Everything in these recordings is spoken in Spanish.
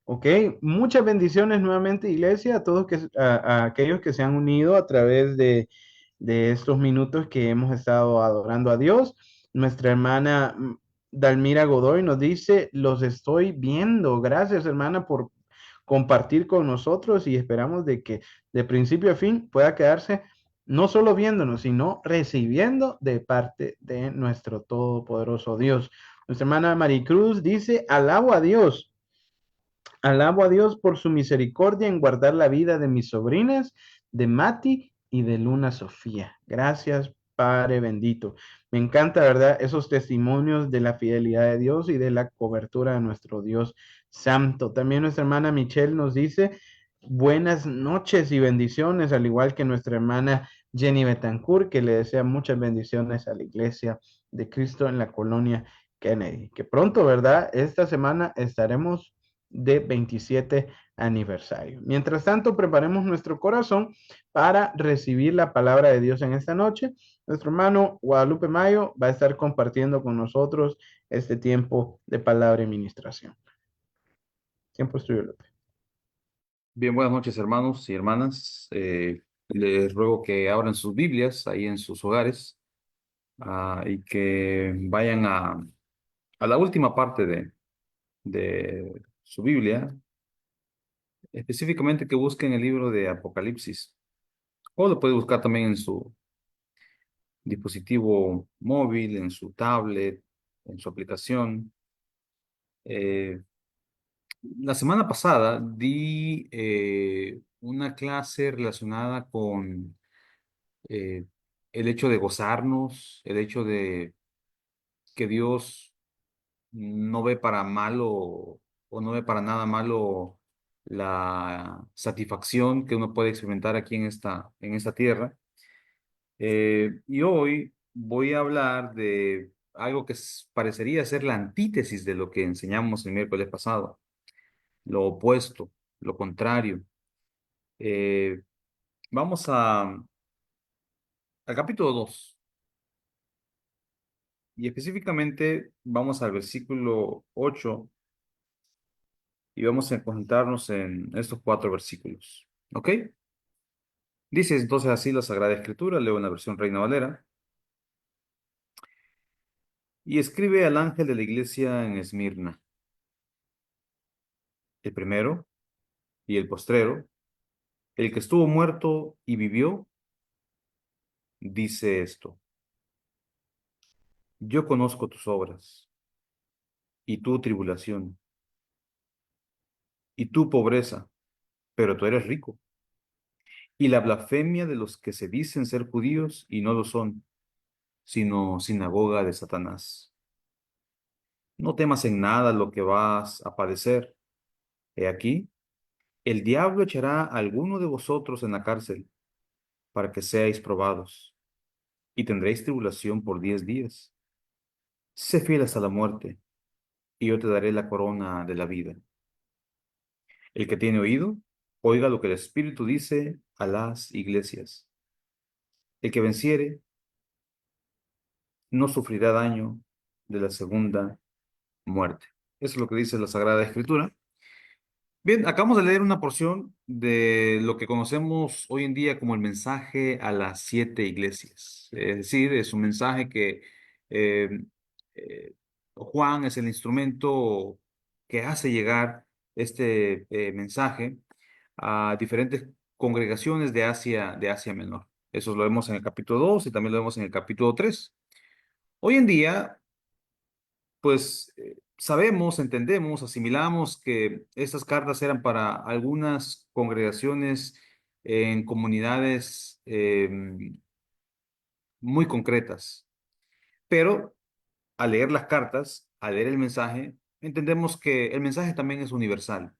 Ok, muchas bendiciones nuevamente, iglesia, a todos a aquellos que se han unido a través de estos minutos que hemos estado adorando a Dios. Nuestra hermana Dalmira Godoy nos dice, los estoy viendo. Gracias, hermana, por compartir con nosotros y esperamos de que de principio a fin pueda quedarse no solo viéndonos, sino recibiendo de parte de nuestro todopoderoso Dios. Nuestra hermana Maricruz dice, alabo a Dios. Alabo a Dios por su misericordia en guardar la vida de mis sobrinas, de Mati y de Luna Sofía. Gracias, Padre bendito. Me encanta, ¿verdad? Esos testimonios de la fidelidad de Dios y de la cobertura de nuestro Dios Santo. También nuestra hermana Michelle nos dice buenas noches y bendiciones, al igual que nuestra hermana Jenny Betancourt, que le desea muchas bendiciones a la iglesia de Cristo en la colonia Kennedy. Que pronto, ¿verdad? Esta semana estaremos de 27 aniversario. Mientras tanto, preparemos nuestro corazón para recibir la palabra de Dios en esta noche. Nuestro hermano Guadalupe Mayo va a estar compartiendo con nosotros este tiempo de palabra y ministración. Tiempo es tuyo, Lupe. Bien, buenas noches, hermanos y hermanas. Les ruego que abran sus Biblias ahí en sus hogares, y que vayan a la última parte de su Biblia, específicamente que busquen el libro de Apocalipsis, o lo puede buscar también en su dispositivo móvil, en su tablet, en su aplicación. Eh, la semana pasada di una clase relacionada con el hecho de gozarnos, el hecho de que Dios no ve para malo o no ve para nada malo la satisfacción que uno puede experimentar aquí en esta tierra. Y hoy voy a hablar de algo que parecería ser la antítesis de lo que enseñamos el miércoles pasado, lo opuesto, lo contrario. Eh, vamos al capítulo 2. Y específicamente vamos al versículo 8 y vamos a concentrarnos en estos cuatro versículos. ¿Ok? Dice entonces así la Sagrada Escritura, leo en la versión Reina Valera, y escribe al ángel de la iglesia en Esmirna, el primero y el postrero, el que estuvo muerto y vivió, dice esto: yo conozco tus obras y tu tribulación y tu pobreza, pero tú eres rico, y la blasfemia de los que se dicen ser judíos y no lo son, sino sinagoga de Satanás. No temas en nada lo que vas a padecer. He aquí, el diablo echará a alguno de vosotros en la cárcel para que seáis probados, y tendréis tribulación por 10 días. Sé fiel hasta la muerte, y yo te daré la corona de la vida. El que tiene oído, oiga lo que el Espíritu dice a las iglesias. El que venciere no sufrirá daño de la segunda muerte. Eso es lo que dice la Sagrada Escritura. Bien, acabamos de leer una porción de lo que conocemos hoy en día como el mensaje a las 7 iglesias. Es decir, es un mensaje que eh, Juan es el instrumento que hace llegar este mensaje a diferentes congregaciones de Asia Menor. Eso lo vemos en el capítulo 2 y también lo vemos en el capítulo 3. Hoy en día, pues sabemos, entendemos, asimilamos que estas cartas eran para algunas congregaciones en comunidades muy concretas, pero al leer las cartas, al leer el mensaje, entendemos que el mensaje también es universal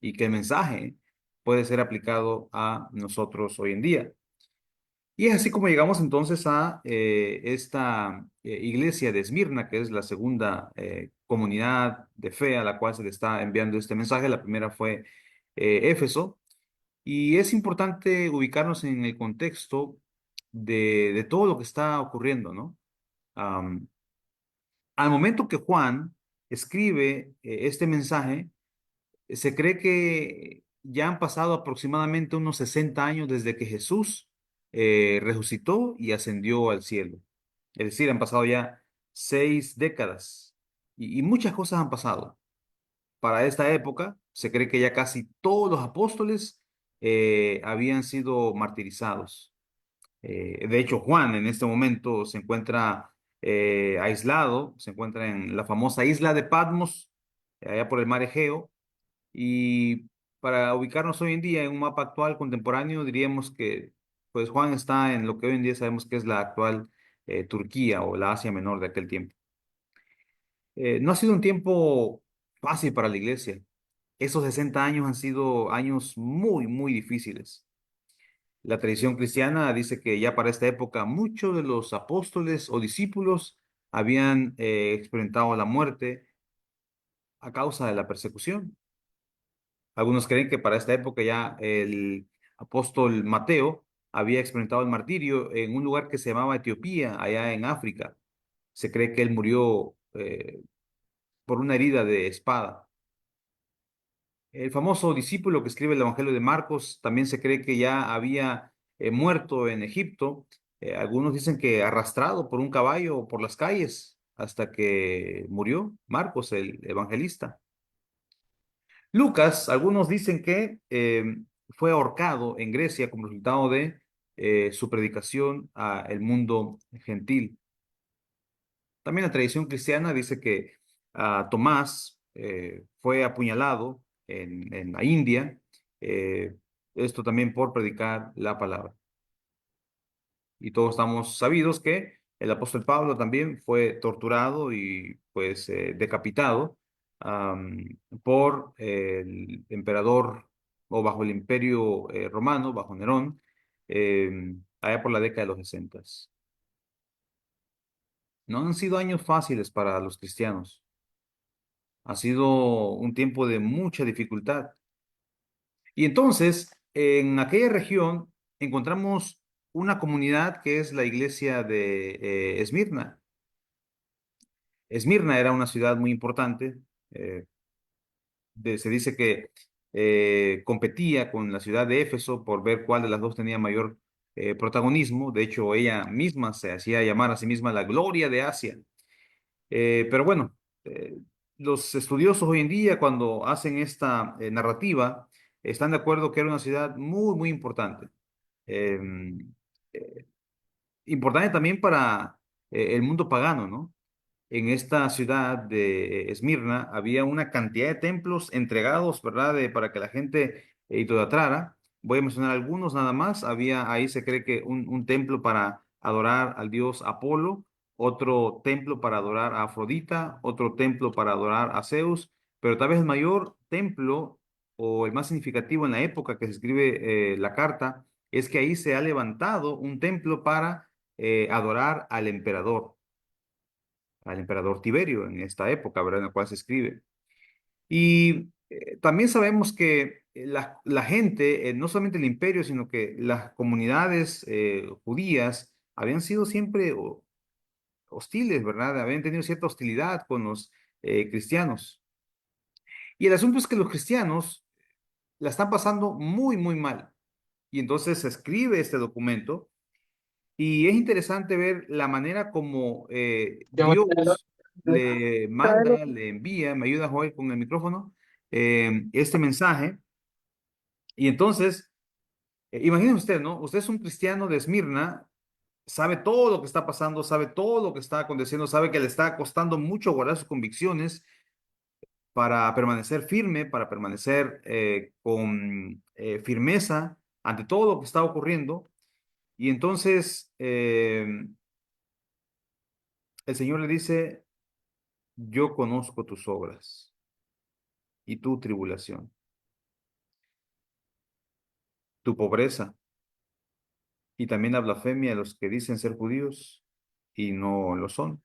y que el mensaje puede ser aplicado a nosotros hoy en día. Y es así como llegamos entonces a esta iglesia de Esmirna, que es la segunda comunidad de fe a la cual se le está enviando este mensaje. La primera fue Éfeso. Y es importante ubicarnos en el contexto de todo lo que está ocurriendo, ¿no? Am, Al momento que Juan escribe este mensaje, Se cree que ya han pasado aproximadamente unos 60 años desde que Jesús resucitó y ascendió al cielo. Es decir, han pasado ya 6 décadas y muchas cosas han pasado. Para esta época, se cree que ya casi todos los apóstoles habían sido martirizados. De hecho, Juan en este momento se encuentra aislado, se encuentra en la famosa isla de Patmos, allá por el mar Egeo, y para ubicarnos hoy en día en un mapa actual contemporáneo, diríamos que pues Juan está en lo que hoy en día sabemos que es la actual Turquía o la Asia Menor de aquel tiempo. No ha sido un tiempo fácil para la iglesia. Esos 60 años han sido años muy, muy difíciles. La tradición cristiana dice que ya para esta época muchos de los apóstoles o discípulos habían experimentado la muerte a causa de la persecución. Algunos creen que para esta época ya el apóstol Mateo había experimentado el martirio en un lugar que se llamaba Etiopía, allá en África. Se cree que él murió por una herida de espada. El famoso discípulo que escribe el Evangelio de Marcos también se cree que ya había muerto en Egipto. Algunos dicen que arrastrado por un caballo por las calles hasta que murió Marcos, el evangelista. Lucas, algunos dicen que fue ahorcado en Grecia como resultado de su predicación al mundo gentil. También la tradición cristiana dice que Tomás fue apuñalado en la India, eh, esto también por predicar la palabra. Y todos estamos sabidos que el apóstol Pablo también fue torturado y pues decapitado am, por el emperador o bajo el imperio romano, bajo Nerón, allá por la década de los 60. No han sido años fáciles para los cristianos. Ha sido un tiempo de mucha dificultad. Y entonces, en aquella región encontramos una comunidad que es la iglesia de Esmirna. Esmirna era una ciudad muy importante. eh, Se dice que competía con la ciudad de Éfeso por ver cuál de las dos tenía mayor protagonismo. De hecho, ella misma se hacía llamar a sí misma la gloria de Asia. Pero bueno, los estudiosos hoy en día, cuando hacen esta narrativa, están de acuerdo que era una ciudad muy, muy importante. Eh, eh, Importante también para el mundo pagano, ¿no? En esta ciudad de Esmirna había una cantidad de templos entregados, ¿verdad? Para que la gente idolatrara. Voy a mencionar algunos nada más. Había, ahí se cree que un templo para adorar al dios Apolo, otro templo para adorar a Afrodita, otro templo para adorar a Zeus, pero tal vez el mayor templo o el más significativo en la época que se escribe la carta es que ahí se ha levantado un templo para adorar al emperador Tiberio en esta época, ¿verdad? En la cual se escribe. Y también sabemos que la gente, no solamente el imperio, sino que las comunidades judías habían sido siempre hostiles, ¿verdad? Habían tenido cierta hostilidad con los cristianos. Y el asunto es que los cristianos la están pasando muy, muy mal. Y entonces se escribe este documento y es interesante ver la manera como Dios le manda, le envía, me ayuda Joel con el micrófono, este mensaje. Y entonces, imagínese usted, ¿no? Usted es un cristiano de Esmirna, sabe todo lo que está pasando, sabe todo lo que está aconteciendo, sabe que le está costando mucho guardar sus convicciones para permanecer firme, para permanecer con firmeza ante todo lo que está ocurriendo. Y entonces el Señor le dice, yo conozco tus obras y tu tribulación, tu pobreza y también la blasfemia de los que dicen ser judíos y no lo son.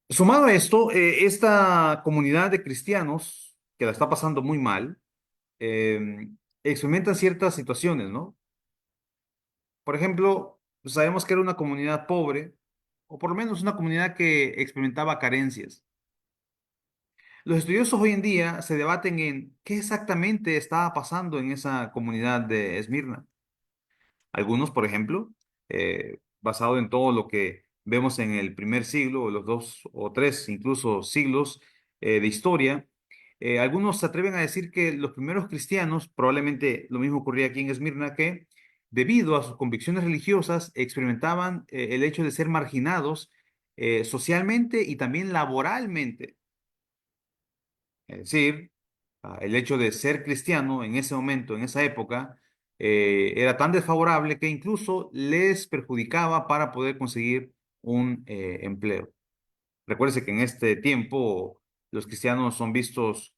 Sumado a esto, esta comunidad de cristianos que la está pasando muy mal, eh, experimentan ciertas situaciones, ¿no? Por ejemplo, sabemos que era una comunidad pobre, o por lo menos una comunidad que experimentaba carencias. Los estudiosos hoy en día se debaten en qué exactamente estaba pasando en esa comunidad de Esmirna. Algunos, por ejemplo, basado en todo lo que vemos en el primer siglo, o los dos o tres incluso siglos de historia, algunos se atreven a decir que los primeros cristianos, probablemente lo mismo ocurría aquí en Esmirna, que debido a sus convicciones religiosas experimentaban el hecho de ser marginados socialmente y también laboralmente. Es decir, el hecho de ser cristiano en ese momento, en esa época, era tan desfavorable que incluso les perjudicaba para poder conseguir un empleo. Recuérdese que en este tiempo los cristianos son vistos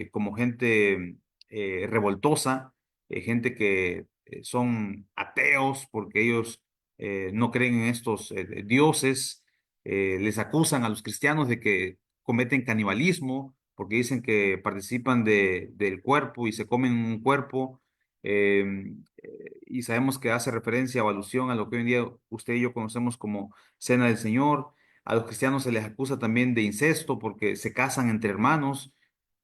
como gente revoltosa, gente que son ateos porque ellos no creen en estos dioses. Les acusan a los cristianos de que cometen canibalismo porque dicen que participan del cuerpo y se comen un cuerpo. Y sabemos que hace referencia o alusión a lo que hoy en día usted y yo conocemos como Cena del Señor. A los cristianos se les acusa también de incesto porque se casan entre hermanos.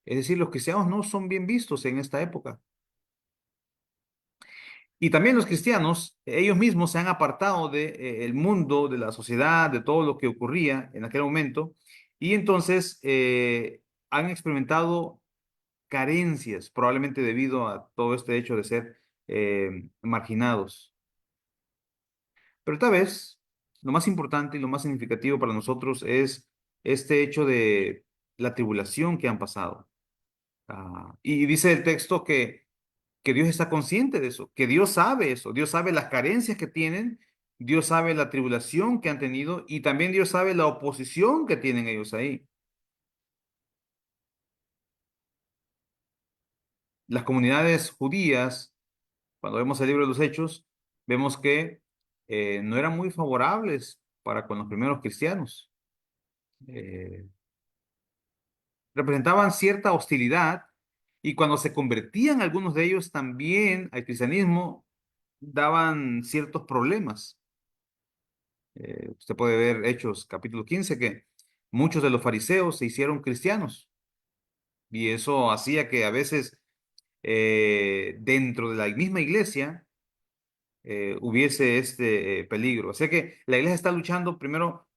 Es decir, los cristianos no son bien vistos en esta época. Y también los cristianos, ellos mismos se han apartado del mundo, de la sociedad, de todo lo que ocurría en aquel momento. Y entonces han experimentado carencias, probablemente debido a todo este hecho de ser marginados. Pero tal vez lo más importante y lo más significativo para nosotros es este hecho de la tribulación que han pasado. Y dice el texto que Dios está consciente de eso, que Dios sabe eso, Dios sabe las carencias que tienen, Dios sabe la tribulación que han tenido y también Dios sabe la oposición que tienen ellos ahí. Las comunidades judías, cuando vemos el libro de los Hechos, vemos que no eran muy favorables para con los primeros cristianos. Eh, Representaban cierta hostilidad y cuando se convertían algunos de ellos también al cristianismo, daban ciertos problemas. Usted puede ver Hechos capítulo 15 que muchos de los fariseos se hicieron cristianos y eso hacía que a veces dentro de la misma iglesia hubiese este peligro. O sea que la iglesia está luchando primero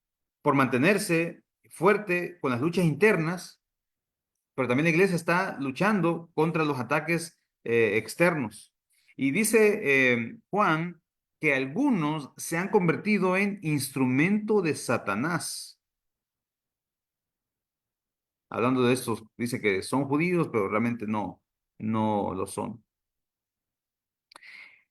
por mantenerse fuerte con las luchas internas, pero también la iglesia está luchando contra los ataques externos. Y dice Juan que algunos se han convertido en instrumento de Satanás. Hablando de estos, dice que son judíos, pero realmente no lo son.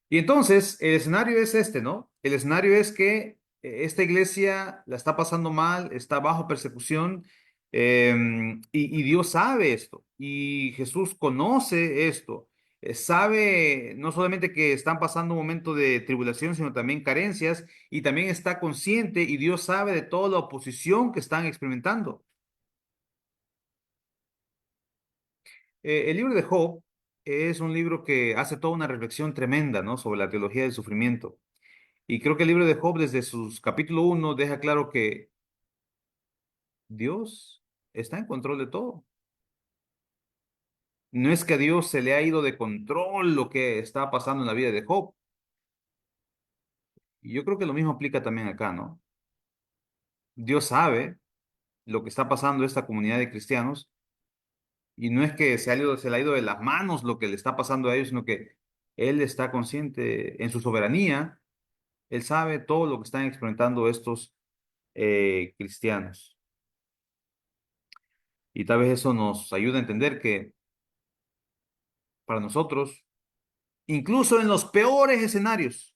Y entonces, el escenario es este, ¿no? El escenario es que esta iglesia la está pasando mal, está bajo persecución, y Dios sabe esto, y Jesús conoce esto, sabe no solamente que están pasando un momento de tribulación, sino también carencias, y también está consciente, y Dios sabe de toda la oposición que están experimentando. El libro de Job es un libro que hace toda una reflexión tremenda, ¿no? Sobre la teología del sufrimiento. Y creo que el libro de Job, desde sus capítulo 1 deja claro que Dios está en control de todo. No es que a Dios se le ha ido de control lo que está pasando en la vida de Job. Y yo creo que lo mismo aplica también acá, ¿no? Dios sabe lo que está pasando a esta comunidad de cristianos y no es que se le ha ido de las manos lo que le está pasando a ellos, sino que Él está consciente en su soberanía. Él sabe todo lo que están experimentando estos cristianos. Y tal vez eso nos ayuda a entender que para nosotros, incluso en los peores escenarios,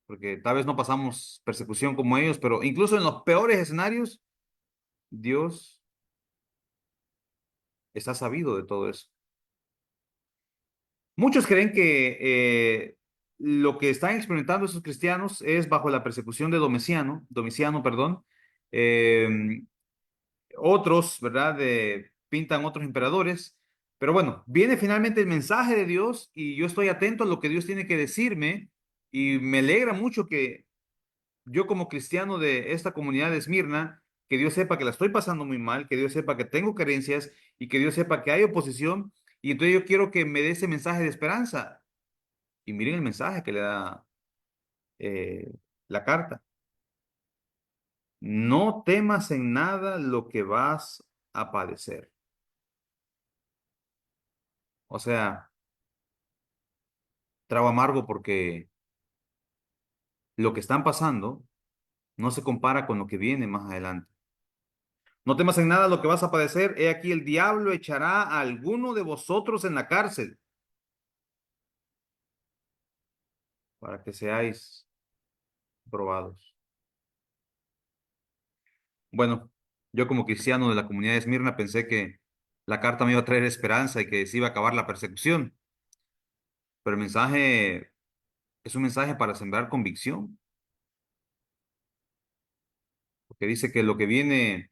porque tal vez no pasamos persecución como ellos, pero incluso en los peores escenarios, Dios está sabido de todo eso. Muchos creen que lo que están experimentando esos cristianos es bajo la persecución de Domiciano, perdón. Eh, Otros, ¿verdad? Pintan otros emperadores. Pero bueno, viene finalmente el mensaje de Dios y yo estoy atento a lo que Dios tiene que decirme y me alegra mucho que yo como cristiano de esta comunidad de Esmirna que Dios sepa que la estoy pasando muy mal, que Dios sepa que tengo carencias y que Dios sepa que hay oposición. Y entonces yo quiero que me dé ese mensaje de esperanza. Y miren el mensaje que le da eh, la carta. No temas en nada lo que vas a padecer. O sea, trago amargo porque lo que están pasando no se compara con lo que viene más adelante. No temas en nada lo que vas a padecer. He aquí el diablo echará a alguno de vosotros en la cárcel para que seáis probados. Bueno, yo como cristiano de la comunidad de Esmirna pensé que la carta me iba a traer esperanza y que se iba a acabar la persecución, pero el mensaje es un mensaje para sembrar convicción, porque dice que lo que viene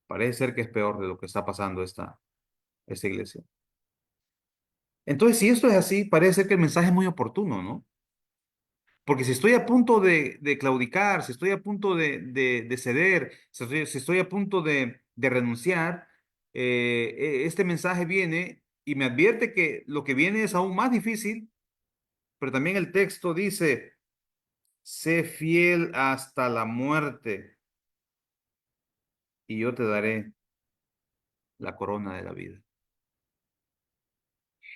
parece ser que es peor de lo que está pasando esta iglesia. Entonces, si esto es así, parece ser que el mensaje es muy oportuno, ¿no? Porque si estoy a punto de claudicar, si estoy a punto de ceder, si estoy a punto de renunciar, este mensaje viene y me advierte que lo que viene es aún más difícil, pero también el texto dice, sé fiel hasta la muerte y yo te daré la corona de la vida.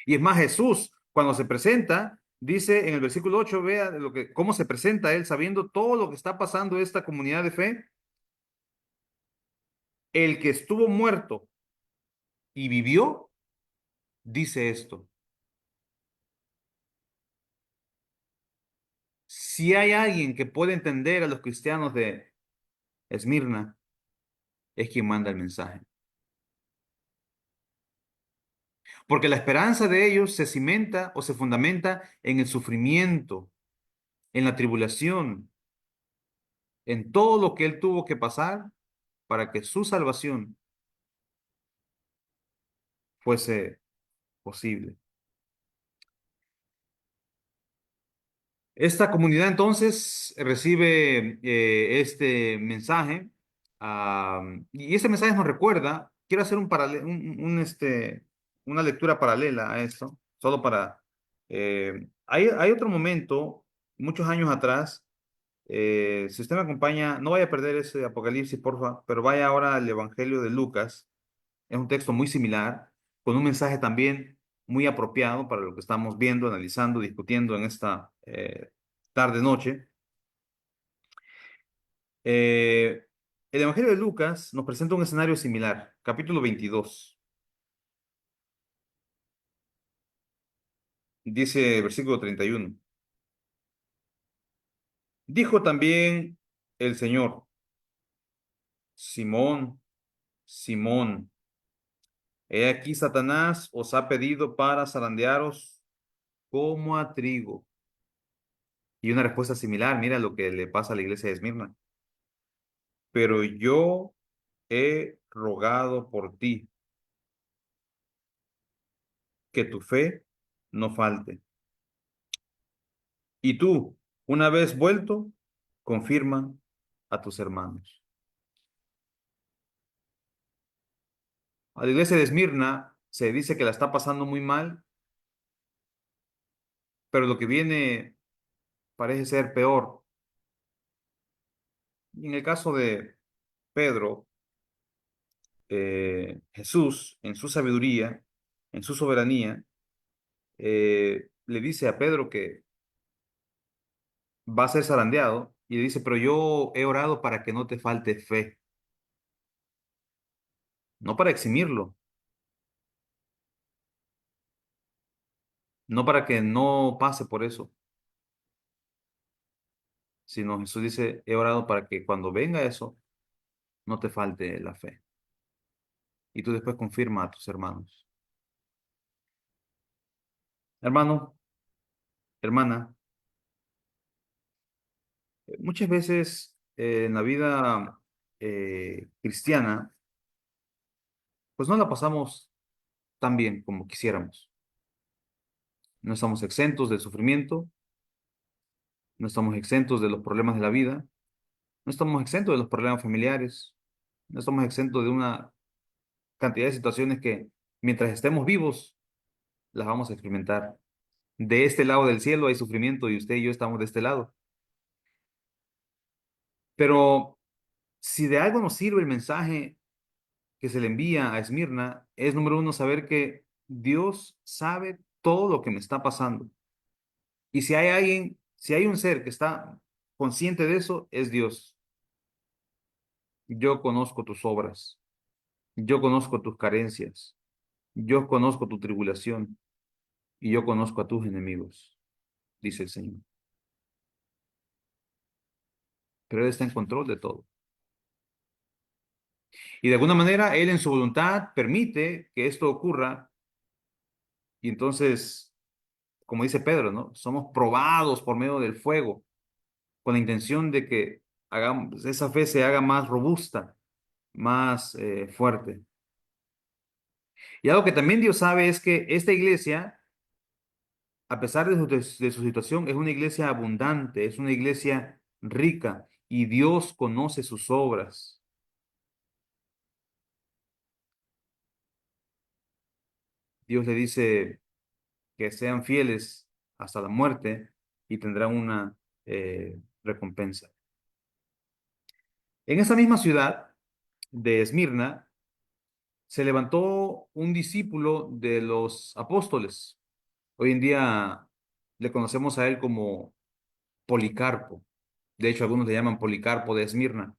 Y es más, Jesús, cuando se presenta, dice en el versículo 8, vea cómo se presenta él, sabiendo todo lo que está pasando esta comunidad de fe, el que estuvo muerto y vivió, dice esto. Si hay alguien que puede entender a los cristianos de Esmirna, es quien manda el mensaje. Porque la esperanza de ellos se cimenta o se fundamenta en el sufrimiento, en la tribulación, en todo lo que él tuvo que pasar para que su salvación fuese posible. Esta comunidad entonces recibe este mensaje, y este mensaje nos recuerda, quiero hacer una lectura paralela a esto, solo para... hay otro momento, muchos años atrás, si usted me acompaña, no vaya a perder ese Apocalipsis, porfa, pero vaya ahora al Evangelio de Lucas, es un texto muy similar, con un mensaje también muy apropiado para lo que estamos viendo, analizando, discutiendo en esta tarde-noche. Eh, el Evangelio de Lucas nos presenta un escenario similar, capítulo 22. Dice versículo 31. Dijo también el Señor, Simón, Simón, he aquí Satanás os ha pedido para zarandearos como a trigo. Y una respuesta similar, mira lo que le pasa a la iglesia de Esmirna. Pero yo he rogado por ti, que tu fe no falte. Y tú, una vez vuelto, confirma a tus hermanos. A la iglesia de Esmirna se dice que la está pasando muy mal, pero lo que viene parece ser peor. Y en el caso de Pedro, Jesús, en su sabiduría, en su soberanía, le dice a Pedro que va a ser zarandeado y le dice, pero yo he orado para que no te falte fe, no para eximirlo, no para que no pase por eso, sino Jesús dice, he orado para que cuando venga eso, no te falte la fe. Y tú después confirma a tus hermanos. Hermano, hermana, muchas veces en la vida cristiana, pues no la pasamos tan bien como quisiéramos. No estamos exentos del sufrimiento, no estamos exentos de los problemas de la vida, no No estamos exentos de los problemas familiares, no estamos exentos de una cantidad de situaciones que mientras estemos vivos las vamos a experimentar. De este lado del cielo hay sufrimiento y usted y yo estamos de este lado. Pero si de algo nos sirve el mensaje que se le envía a Esmirna, es número uno, saber que Dios sabe todo lo que me está pasando. Y si hay alguien, si hay un ser que está consciente de eso, es Dios. Yo conozco tus obras, yo conozco tus carencias, yo conozco tu tribulación y yo conozco a tus enemigos, dice el Señor. Pero Él está en control de todo. Y de alguna manera, Él en su voluntad permite que esto ocurra. Y entonces, como dice Pedro, ¿no? Somos probados por medio del fuego con la intención de que hagamos, esa fe se haga más robusta, más fuerte. Y algo que también Dios sabe es que esta iglesia, a pesar de su situación, es una iglesia abundante, es una iglesia rica y Dios conoce sus obras. Dios le dice que sean fieles hasta la muerte y tendrán una recompensa. En esa misma ciudad de Esmirna se levantó un discípulo de los apóstoles. Hoy en día le conocemos a él como Policarpo. De hecho, algunos le llaman Policarpo de Esmirna.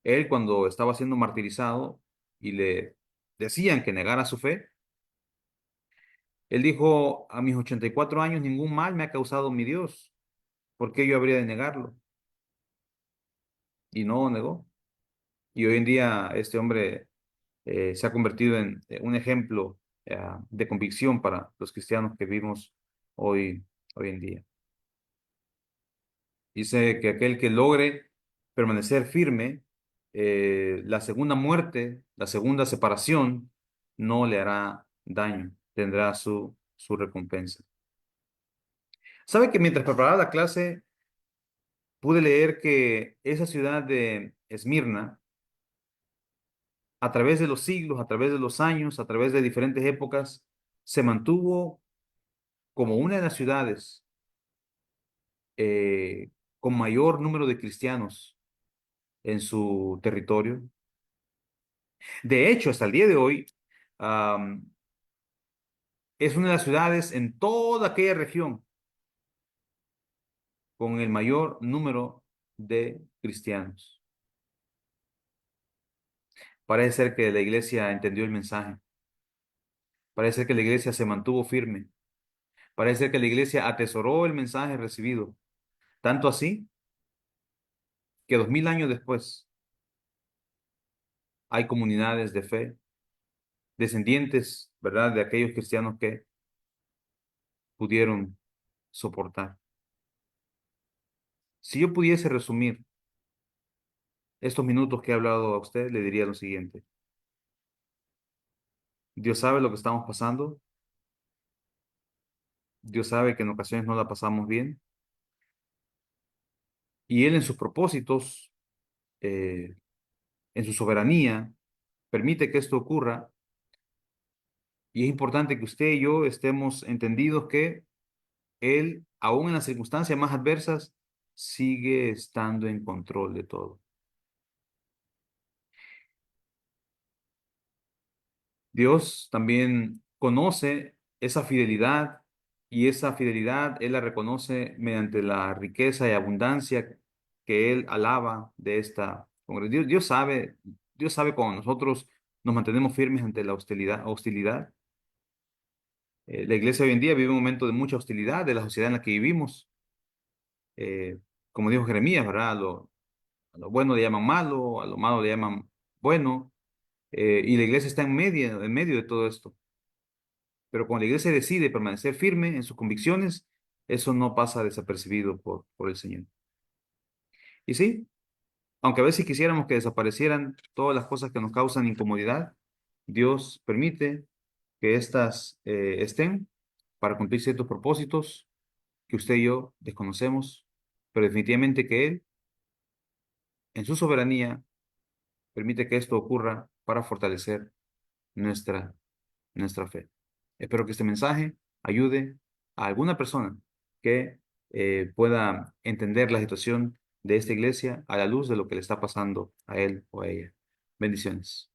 Él, cuando estaba siendo martirizado y le decían que negara su fe, él dijo: a mis 84 años ningún mal me ha causado mi Dios. ¿Por qué yo habría de negarlo? Y no negó. Y hoy en día este hombre se ha convertido en un ejemplo de convicción para los cristianos que vivimos hoy, hoy en día. Dice que aquel que logre permanecer firme, la segunda muerte, la segunda separación, no le hará daño, tendrá su recompensa. ¿Sabe que mientras preparaba la clase pude leer que esa ciudad de Esmirna, a través de los siglos, a través de los años, a través de diferentes épocas, se mantuvo como una de las ciudades eh, con mayor número de cristianos en su territorio? De hecho, hasta el día de hoy, am, es una de las ciudades en toda aquella región con el mayor número de cristianos. Parece ser que la iglesia entendió el mensaje. Parece ser que la iglesia se mantuvo firme. Parece ser que la iglesia atesoró el mensaje recibido. Tanto así que 2000 años después hay comunidades de fe, descendientes, ¿verdad?, de aquellos cristianos que pudieron soportar. Si yo pudiese resumir estos minutos que he hablado a usted, le diría lo siguiente. Dios sabe lo que estamos pasando. Dios sabe que en ocasiones no la pasamos bien. Y Él en sus propósitos, eh, en su soberanía, permite que esto ocurra. Y es importante que usted y yo estemos entendidos que Él, aún en las circunstancias más adversas, sigue estando en control de todo. Dios también conoce esa fidelidad y esa fidelidad Él la reconoce mediante la riqueza y abundancia que Él alaba de esta congregación. Dios sabe cuando nosotros nos mantenemos firmes ante la hostilidad. La iglesia hoy en día vive un momento de mucha hostilidad de la sociedad en la que vivimos. Eh, Como dijo Jeremías, ¿verdad? A lo bueno le llaman malo, a lo malo le llaman bueno, y la iglesia está en medio de todo esto. Pero cuando la iglesia decide permanecer firme en sus convicciones, eso no pasa desapercibido por el Señor. Y sí, aunque a veces quisiéramos que desaparecieran todas las cosas que nos causan incomodidad, Dios permite que éstas estén para cumplir ciertos propósitos que usted y yo desconocemos, pero definitivamente que Él en su soberanía, permite que esto ocurra para fortalecer nuestra, nuestra fe. Espero que este mensaje ayude a alguna persona que pueda entender la situación de esta iglesia a la luz de lo que le está pasando a él o a ella. Bendiciones.